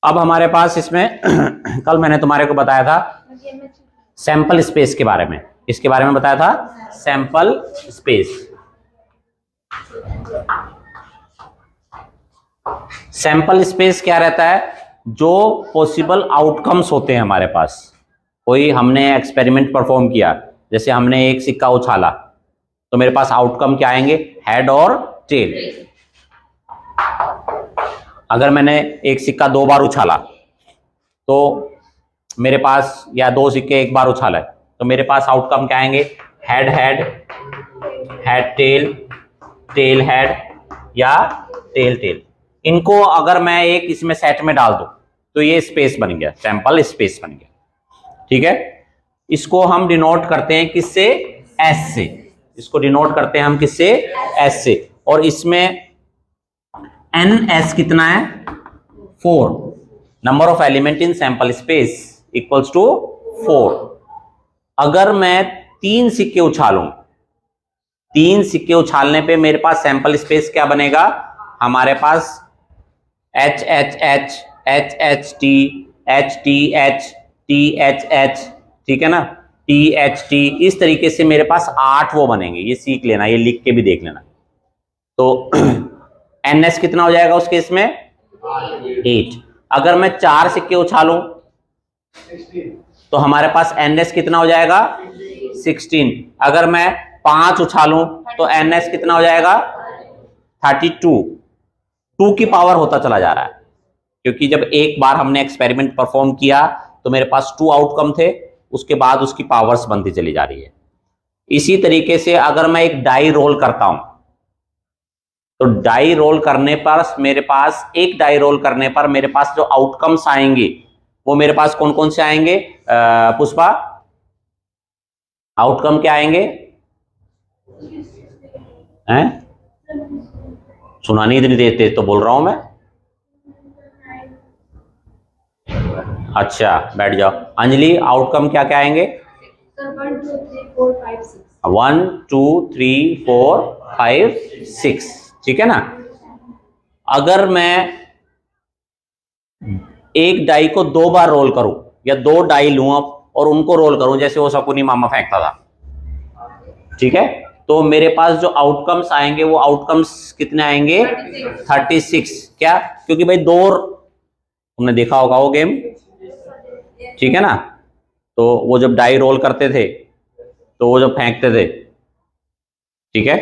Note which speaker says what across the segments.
Speaker 1: अब हमारे पास इसमें कल मैंने तुम्हारे को बताया था सैंपल स्पेस के बारे में, इसके बारे में बताया था सैंपल स्पेस। सैंपल स्पेस क्या रहता है? जो पॉसिबल आउटकम्स होते हैं हमारे पास। कोई हमने एक्सपेरिमेंट परफॉर्म किया, जैसे हमने एक सिक्का उछाला, तो मेरे पास आउटकम क्या आएंगे? हेड और टेल। अगर मैंने एक सिक्का 2 बार उछाला तो मेरे पास, या 2 सिक्के 1 बार उछाला है, तो मेरे पास आउटकम क्या आएंगे? Head head, head tail, tail head या टेल टेल। इनको अगर मैं एक इसमें सेट में डाल दूं तो ये स्पेस बन गया, सैंपल स्पेस बन गया। ठीक है, इसको हम डिनोट करते हैं किससे? एस से। इसको डिनोट करते हैं हम किससे? एस से। और इसमें एन एस कितना है? 4। Number of element in sample space equals to 4। अगर मैं 3 सिक्के उछालूं, 3 सिक्के उछालने पे मेरे पास सैंपल स्पेस क्या बनेगा? हमारे पास H H H, H H T, H T H, T H H, ठीक है ना, टी एच टी। इस तरीके से मेरे पास 8 वो बनेंगे। ये सीख लेना, ये लिख के भी देख लेना। तो एन एस कितना हो जाएगा उस केस में? 8। अगर मैं 4 सिक्के उछालूं तो हमारे पास एन एस कितना हो जाएगा? 16। अगर मैं 5 उछालूं तो एन एस कितना हो जाएगा? 32। 2 की पावर होता चला जा रहा है, क्योंकि जब एक बार हमने एक्सपेरिमेंट परफॉर्म किया तो मेरे पास 2 आउटकम थे, उसके बाद उसकी पावर्स बनती चली जा रही है। इसी तरीके से अगर मैं एक डाई रोल करता हूं तो डाई रोल करने पर मेरे पास, एक डाई रोल करने पर मेरे पास जो आउटकम्स आएंगे वो मेरे पास कौन कौन से आएंगे? पुष्पा, आउटकम क्या आएंगे? हैं? सुना नहीं इतनी तेज तो बोल रहा हूं मैं। अच्छा बैठ जाओ। अंजलि, आउटकम क्या क्या आएंगे?
Speaker 2: 1 2 3 4 5 6।
Speaker 1: 1 2 3 4 5 6, ठीक है ना। अगर मैं एक डाई को 2 बार रोल करूं, या 2 डाई लूं और उनको रोल करूं, जैसे वो शकुनी मामा फेंकता था, ठीक है, तो मेरे पास जो आउटकम्स आएंगे वो आउटकम्स कितने आएंगे? 36। क्या? क्योंकि भाई 2, तुमने देखा होगा वो गेम, ठीक है ना। तो वो जब डाई रोल करते थे तो वो जब फेंकते थे, ठीक है,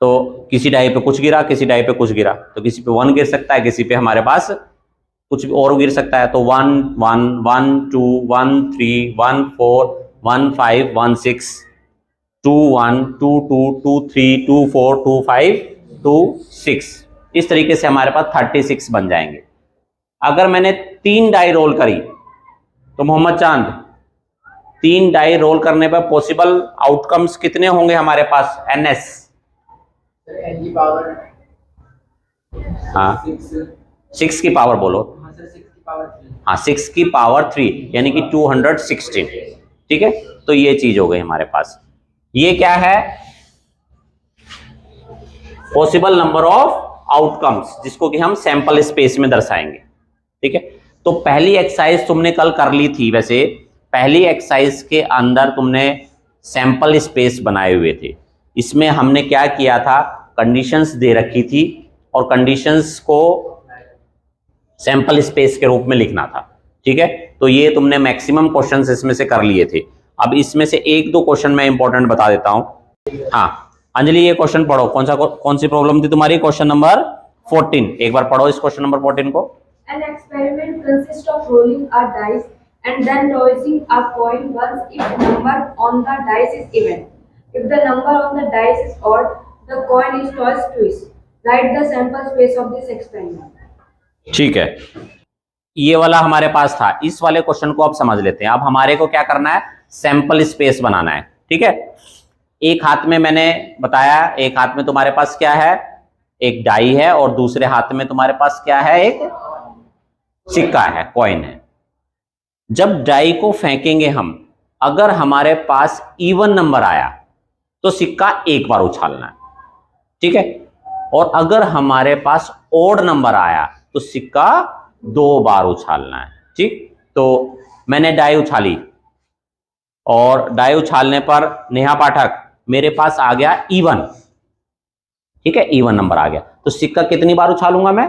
Speaker 1: तो किसी डाई पे कुछ गिरा, किसी डाई पे कुछ गिरा, तो किसी पे 1 गिर सकता है, किसी पे हमारे पास कुछ और गिर सकता है। तो 1 1 1 2 1 3 1 4 1 5 1 6 2 1 2 2 2 3 2 4 2 5 2 6। इस तरीके से हमारे पास 36 बन जाएंगे। अगर मैंने 3 डाई रोल करी तो मोहम्मद चांद, 3 डाई रोल करने पर पॉसिबल आउटकम्स कितने होंगे हमारे पास? एनएस,
Speaker 3: एन की पावर,
Speaker 1: हाँ 6 की पावर बोलो। हाँ 6 की पावर 3, यानी कि 216, ठीक है। तो ये चीज हो गई हमारे पास। ये क्या है? पॉसिबल नंबर ऑफ आउटकम्स, जिसको कि हम सैंपल स्पेस में दर्शाएंगे, ठीक है। तो पहली एक्सरसाइज तुमने कल कर ली थी। वैसे पहली एक्सरसाइज के अंदर तुमने सैंपल स्पेस बनाए हुए थे। इसमें हमने क्या किया था? कंडीशंस दे रखी थी और कंडीशंस को सैंपल स्पेस के रूप में लिखना था, ठीक है। तो ये तुमने मैक्सिमम क्वेश्चंस इसमें से कर लिए थे। अब इसमें से 1-2 क्वेश्चन मैं इंपॉर्टेंट बता देता हूं। हाँ अंजलि, ये क्वेश्चन पढ़ो। कौन सी प्रॉब्लम थी तुम्हारी? Question number 14। एक बार पढ़ो इस क्वेश्चन नंबर 14 को।
Speaker 2: An experiment consists of rolling a dice and then tossing a coin once if number on the dice is even. If the number on the dice is odd, the coin is tossed twice. Write the sample space of this experiment.
Speaker 1: ठीक है, ये वाला हमारे पास था। इस वाले question को अब समझ लेते हैं। अब हमारे को क्या करना है? सैंपल स्पेस बनाना है, ठीक है। एक हाथ में मैंने बताया, एक हाथ में तुम्हारे पास क्या है? एक डाई है, और दूसरे हाथ में तुम्हारे पास क्या है? एक सिक्का है, कॉइन है। जब डाई को फेंकेंगे हम, अगर हमारे पास इवन नंबर आया तो सिक्का 1 बार उछालना है, ठीक है। और अगर हमारे पास ओड नंबर आया तो सिक्का 2 बार उछालना है। ठीक, तो मैंने डाई उछाली और डाई उछालने पर नेहा पाठक मेरे पास आ गया इवन। ठीक है, इवन नंबर आ गया। तो सिक्का कितनी बार उछालूंगा मैं?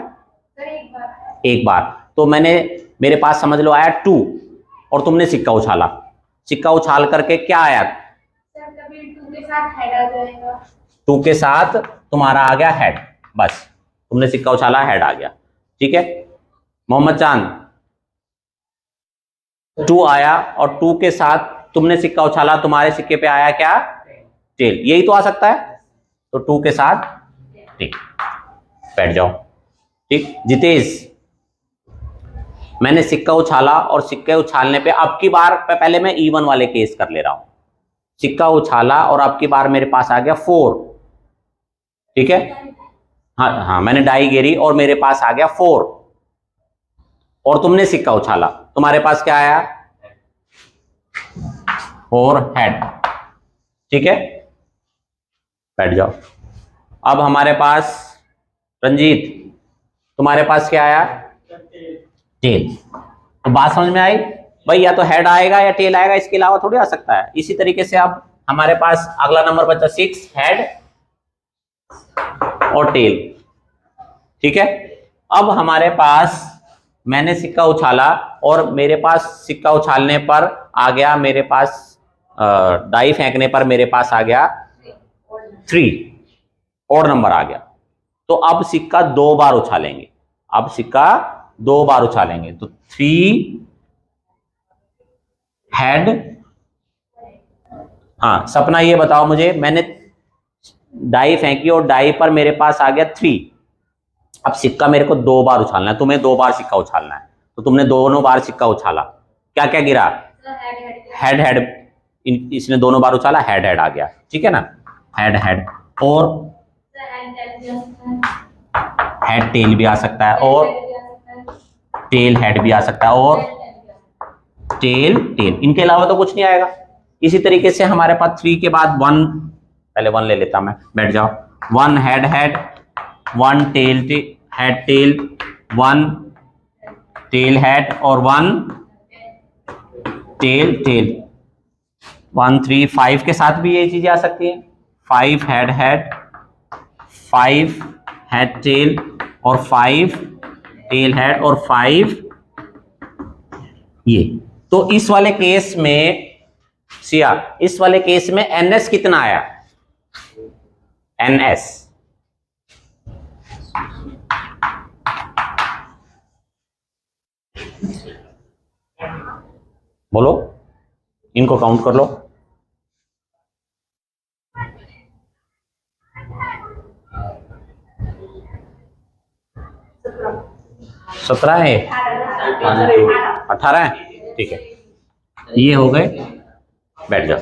Speaker 1: एक बार। तो मेरे पास समझ लो आया 2 और तुमने सिक्का उछाला। सिक्का उछाल करके क्या आया?
Speaker 2: सर कभी 2 के साथ हेड आ जाएगा।
Speaker 1: 2 के साथ तुम्हारा आ गया हेड, बस तुमने सिक्का उछाला, हेड आ गया। ठीक है, मोहम्मद चांद 2 आया और 2 के साथ तुमने सिक्का उछाला, तुम्हारे सिक्के पे आया क्या? टेल। यही तो आ सकता है। तो 2 के साथ टेल। बैठ जाओ। ठीक, जितेश मैंने सिक्का उछाला और सिक्के उछालने पे अब की बार पहले मैं इवन वाले केस कर ले रहा हूं। सिक्का उछाला और अब की बार मेरे पास आ गया 4। ठीक है, हाँ हाँ, मैंने डाई गिरी और मेरे पास आ गया 4 और तुमने सिक्का उछाला, तुम्हारे पास क्या आया? 4 हेड। ठीक है, बैठ जाओ। अब हमारे पास रंजीत, तुम्हारे पास क्या आया? टेल। तो बात समझ में आई भाई? या तो हेड आएगा या टेल आएगा, इसके अलावा थोड़ी आ सकता है। इसी तरीके से अब हमारे पास अगला नंबर बचा 6, हेड और टेल। ठीक है, अब हमारे पास मैंने सिक्का उछाला और मेरे पास सिक्का उछालने पर आ गया, मेरे पास डाई फेंकने पर मेरे पास आ गया 3, और नंबर आ गया। तो अब सिक्का 2 बार उछालेंगे। अब सिक्का 2 बार उछालेंगे तो 3 हेड। हाँ सपना, ये बताओ मुझे, मैंने डाई फेंकी और डाई पर मेरे पास आ गया 3। अब सिक्का मेरे को 2 बार उछालना है, तुम्हें 2 बार सिक्का उछालना है। तो तुमने दोनों बार सिक्का उछाला, क्या क्या गिरा? Head head. इसने दोनों बार उछाला, हेड हेड आ गया। ठीक है ना, हेड हेड। और हेड टेल भी आ सकता है, और टेल हेड भी आ सकता है, और टेल टेल। इनके अलावा तो कुछ नहीं आएगा। इसी तरीके से हमारे पास 3 के बाद 1, पहले 1 ले लेता मैं, बैठ जाओ। 1 head head, 1 tail head tail, 1 tail head और 1 टेल टेल। 1 3 5 के साथ भी ये चीजें आ सकती है। 5 हेड हेड, 5 हेड टेल और 5 टेल हेड और 5 ये। तो इस वाले केस में सिया, इस वाले केस में एनएस कितना आया? एनएस बोलो, इनको काउंट कर लो। 17 है, 18 है। ठीक है, ये हो गए, बैठ जाओ।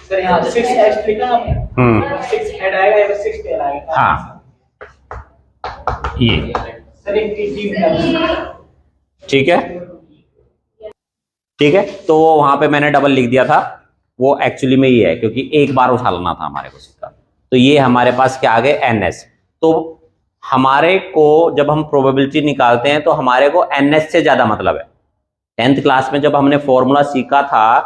Speaker 3: सर यहाँ 6 हेड लिखा आपने? 6 हेड आएगा या 6 टेल आएगा?
Speaker 1: हाँ, ये
Speaker 3: सर एक टीम।
Speaker 1: ठीक है, ठीक है। तो वहां पे मैंने डबल लिख दिया था, वो एक्चुअली में ये है क्योंकि एक बार उछालना था हमारे को सिक्का। तो ये हमारे पास क्या आ गए? एनएस। तो हमारे को जब हम प्रोबेबिलिटी निकालते हैं तो हमारे को एनएस से ज्यादा मतलब है। 10th क्लास में जब हमने फॉर्मूला सीखा था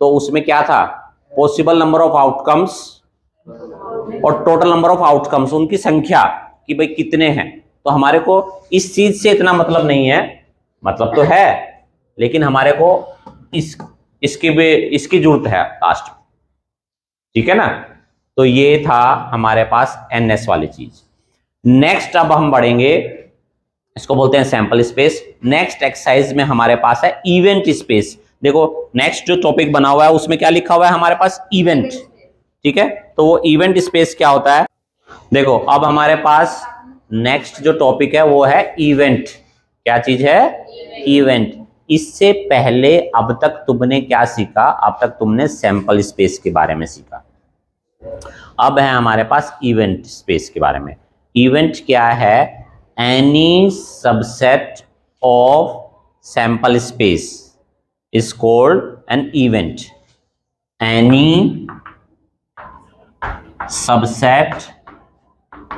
Speaker 1: तो उसमें क्या था? पॉसिबल नंबर ऑफ आउटकम्स और टोटल नंबर ऑफ आउटकम्स, उनकी संख्या कि भाई कितने हैं। तो हमारे को इस चीज से इतना मतलब नहीं है, मतलब तो है लेकिन हमारे को इसकी जरूरत है लास्ट में। ठीक है ना, तो ये था हमारे पास एनएस वाली चीज। नेक्स्ट अब हम बढ़ेंगे, इसको बोलते हैं सैंपल स्पेस। नेक्स्ट एक्सरसाइज में हमारे पास है इवेंट स्पेस। देखो नेक्स्ट जो टॉपिक बना हुआ है उसमें क्या लिखा हुआ है हमारे पास? इवेंट। ठीक है, तो वो इवेंट स्पेस क्या होता है? देखो अब हमारे पास नेक्स्ट जो टॉपिक है वो है इवेंट। क्या चीज है? इवेंट। इससे पहले अब तक तुमने क्या सीखा? अब तक तुमने सैंपल स्पेस के बारे में सीखा। अब है हमारे पास इवेंट स्पेस के बारे में। इवेंट क्या है? Any subset of sample space is called an event. Any subset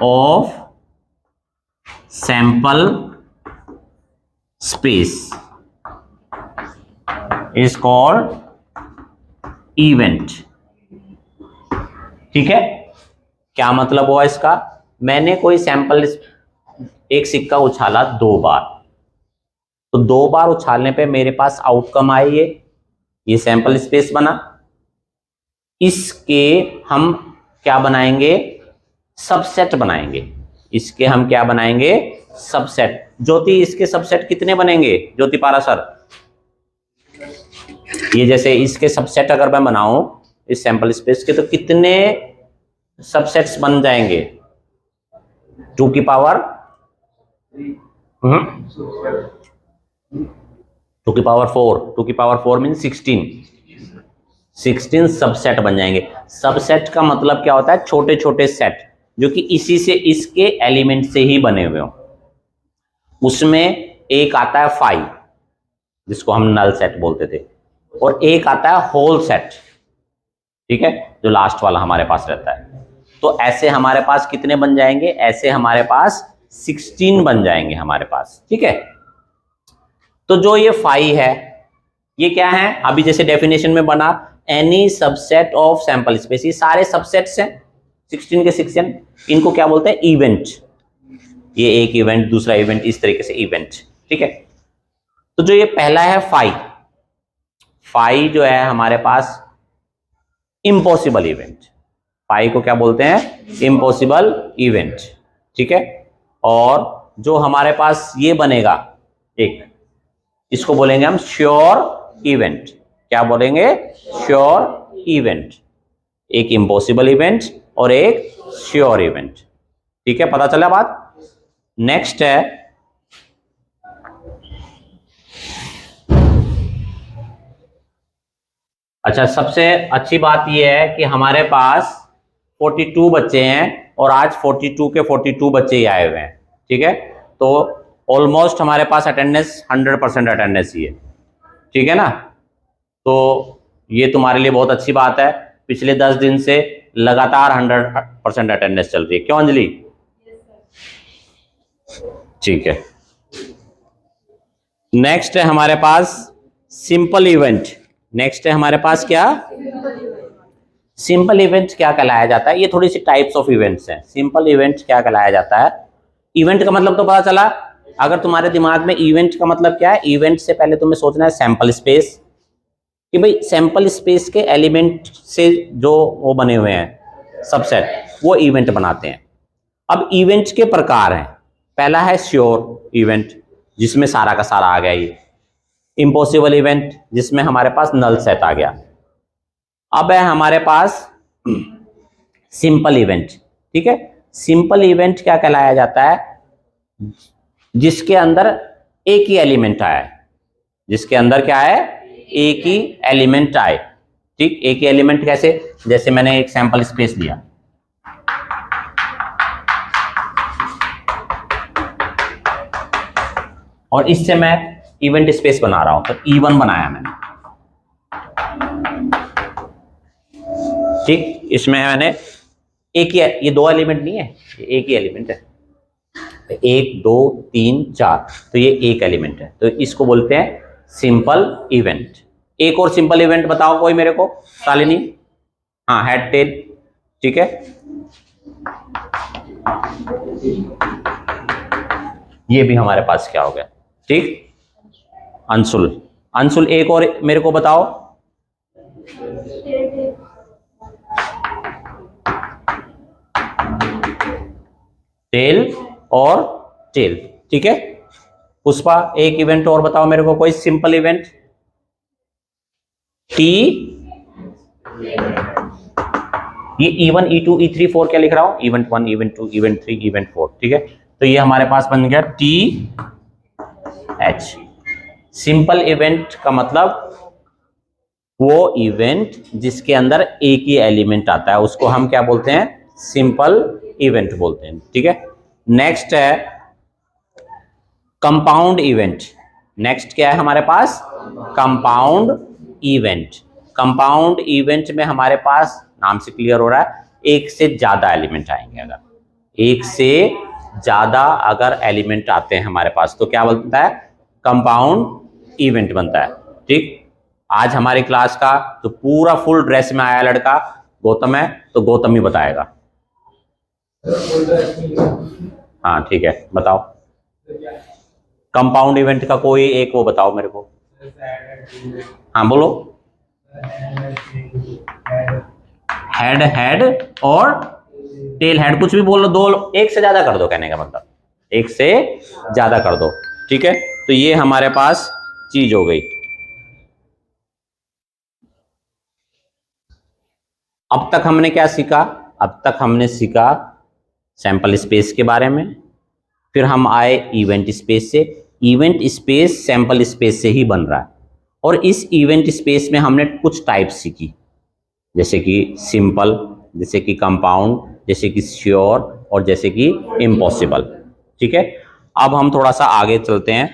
Speaker 1: of sample space is called event. ठीक है, क्या मतलब हुआ इसका? मैंने कोई सैंपल, एक सिक्का उछाला 2 बार, तो 2 बार उछालने पे मेरे पास आउटकम आई, ये सैंपल स्पेस बना। इसके हम क्या बनाएंगे? सबसेट बनाएंगे। इसके हम क्या बनाएंगे? सबसेट। ज्योति, इसके सबसेट कितने बनेंगे ज्योति पारासर? ये जैसे इसके सबसेट अगर मैं बनाऊं इस सैंपल स्पेस के, तो कितने सबसेट्स बन जाएंगे? 2 की पावर 4, 2 की पावर 4 मीन 16 सबसेट बन जाएंगे। सबसेट का मतलब क्या होता है? छोटे छोटे सेट जो कि इसी से, इसके एलिमेंट से ही बने हुए हो। उसमें एक आता है 5 जिसको हम नल सेट बोलते थे, और एक आता है होल सेट, ठीक है, जो लास्ट वाला हमारे पास रहता है। तो ऐसे हमारे पास कितने बन जाएंगे? ऐसे हमारे पास 16 बन जाएंगे हमारे पास। ठीक है, तो जो ये 5 है ये क्या है? अभी जैसे डेफिनेशन में बना, any subset of sample space, ये सारे सबसेट्स हैं 16 के 16, इनको क्या बोलते हैं? इवेंट। ये एक इवेंट, दूसरा इवेंट, इस तरीके से इवेंट। ठीक है, तो जो ये पहला है 5 जो है हमारे पास इम्पॉसिबल इवेंट। 5 को क्या बोलते हैं? Impossible event. ठीक है, और जो हमारे पास ये बनेगा एक, इसको बोलेंगे हम श्योर इवेंट। क्या बोलेंगे? Sure event. एक इम्पॉसिबल इवेंट और एक श्योर इवेंट। ठीक है, पता चला बात? नेक्स्ट है अच्छा, सबसे अच्छी बात यह है कि हमारे पास 42 बच्चे हैं और आज 42 के 42 बच्चे ही आए हुए हैं। ठीक है, तो ऑलमोस्ट हमारे पास अटेंडेंस 100% अटेंडेंस ही है। ठीक है ना, तो ये तुम्हारे लिए बहुत अच्छी बात है। पिछले 10 दिन से लगातार 100% अटेंडेंस चल रही है। क्यों अंजलि? ठीक है, नेक्स्ट है हमारे पास सिंपल इवेंट। नेक्स्ट है हमारे पास क्या? सिंपल इवेंट क्या कहलाया जाता है? ये थोड़ी सी टाइप्स ऑफ इवेंट्स हैं। सिंपल इवेंट क्या कहलाया जाता है? इवेंट का मतलब तो पता चला। अगर तुम्हारे दिमाग में इवेंट का मतलब क्या है, इवेंट से पहले तुम्हें सोचना है सैंपल स्पेस, कि भाई सैंपल स्पेस के एलिमेंट से जो वो बने हुए हैं सबसेट, वो इवेंट बनाते हैं। अब इवेंट के प्रकार हैं। पहला है श्योर इवेंट, जिसमें सारा का सारा आ गया ये। इम्पॉसिबल इवेंट, जिसमें हमारे पास नल सेट आ गया। अब है हमारे पास सिंपल इवेंट। ठीक है, सिंपल इवेंट क्या कहलाया जाता है? जिसके अंदर एक ही एलिमेंट आया है। जिसके अंदर क्या है? एक ही एलिमेंट आए। ठीक, एक ही एलिमेंट कैसे? जैसे मैंने एक सैंपल स्पेस लिया, और इससे मैं इवेंट स्पेस बना रहा हूं, तो E1 बनाया मैंने। ठीक, इसमें मैंने एक ही, ये 2 एलिमेंट नहीं है, ये एक ही एलिमेंट है। 1 2 3 4, तो ये एक एलिमेंट है, तो इसको बोलते हैं सिंपल इवेंट। एक और सिंपल इवेंट बताओ कोई मेरे को, शालिनी। हाँ, हेड टेल। ठीक है, ये भी हमारे पास क्या हो गया? ठीक, अंशुल एक और मेरे को बताओ। टेल और टेल। ठीक है, पुष्पा एक इवेंट और बताओ मेरे को, कोई सिंपल इवेंट। टी, ये E1 E2 E3 4 क्या लिख रहा हूं? Event 1 event 2 event 3 event 4। ठीक है, तो ये हमारे पास बन गया TH। सिंपल इवेंट का मतलब वो इवेंट जिसके अंदर एक ही एलिमेंट आता है, उसको हम क्या बोलते हैं? सिंपल इवेंट बोलते हैं। ठीक है, नेक्स्ट है कंपाउंड इवेंट। नेक्स्ट क्या है हमारे पास? Compound event. कंपाउंड इवेंट में हमारे पास, नाम से क्लियर हो रहा है, एक से ज्यादा एलिमेंट आएंगे। अगर एक से ज्यादा अगर एलिमेंट आते हैं हमारे पास तो क्या बनता है, कंपाउंड इवेंट बनता है। ठीक, आज हमारी क्लास का जो पूरा फुल ड्रेस में आया लड़का गौतम है, तो गौतम ही बताएगा। हाँ ठीक है, बताओ कंपाउंड इवेंट का कोई एक वो बताओ मेरे को। हाँ बोलो। हेड हेड और टेल हेड, कुछ भी बोल लो, दो एक से ज्यादा कर दो, कहने का मतलब एक से ज्यादा कर दो। ठीक है, तो ये हमारे पास चीज हो गई। अब तक हमने क्या सीखा, अब तक हमने सीखा सैंपल स्पेस के बारे में, फिर हम आए इवेंट स्पेस से। इवेंट स्पेस सैंपल स्पेस से ही बन रहा है, और इस इवेंट स्पेस में हमने कुछ टाइप सीखी, जैसे कि सिंपल, जैसे कि कंपाउंड, जैसे कि श्योर और जैसे कि इम्पॉसिबल। ठीक है, अब हम थोड़ा सा आगे चलते हैं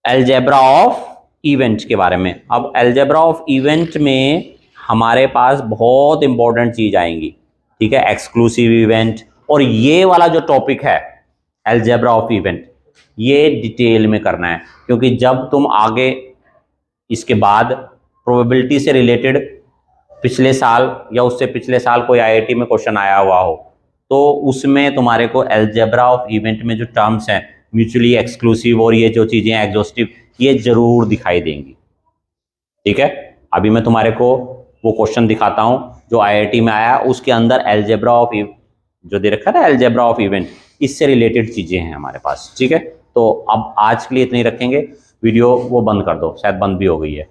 Speaker 1: अलजेब्रा ऑफ इवेंट के बारे में। अब अलजेब्रा ऑफ इवेंट में हमारे पास बहुत इंपॉर्टेंट चीज आएंगी। ठीक है, एक्सक्लूसिव इवेंट, और ये वाला जो टॉपिक है अलजेब्रा ऑफ इवेंट, ये डिटेल में करना है, क्योंकि जब तुम आगे इसके बाद प्रोबेबिलिटी से रिलेटेड पिछले साल या उससे पिछले साल कोई आईआईटी में क्वेश्चन आया हुआ हो, तो उसमें तुम्हारे को अलजेब्रा ऑफ इवेंट में जो टर्म्स हैं म्यूचुअली एक्सक्लूसिव और ये जो चीजें एग्जॉस्टिव, ये जरूर दिखाई देंगी। ठीक है, अभी मैं तुम्हारे को वो क्वेश्चन दिखाता हूं जो आईआईटी में आया, उसके अंदर अलजेब्रा ऑफ जो दे रखा है अलजेब्रा ऑफ इवेंट, इससे रिलेटेड चीजें हैं हमारे पास। ठीक है, तो अब आज के लिए इतनी रखेंगे, वीडियो वो बंद कर दो, शायद बंद भी हो गई है।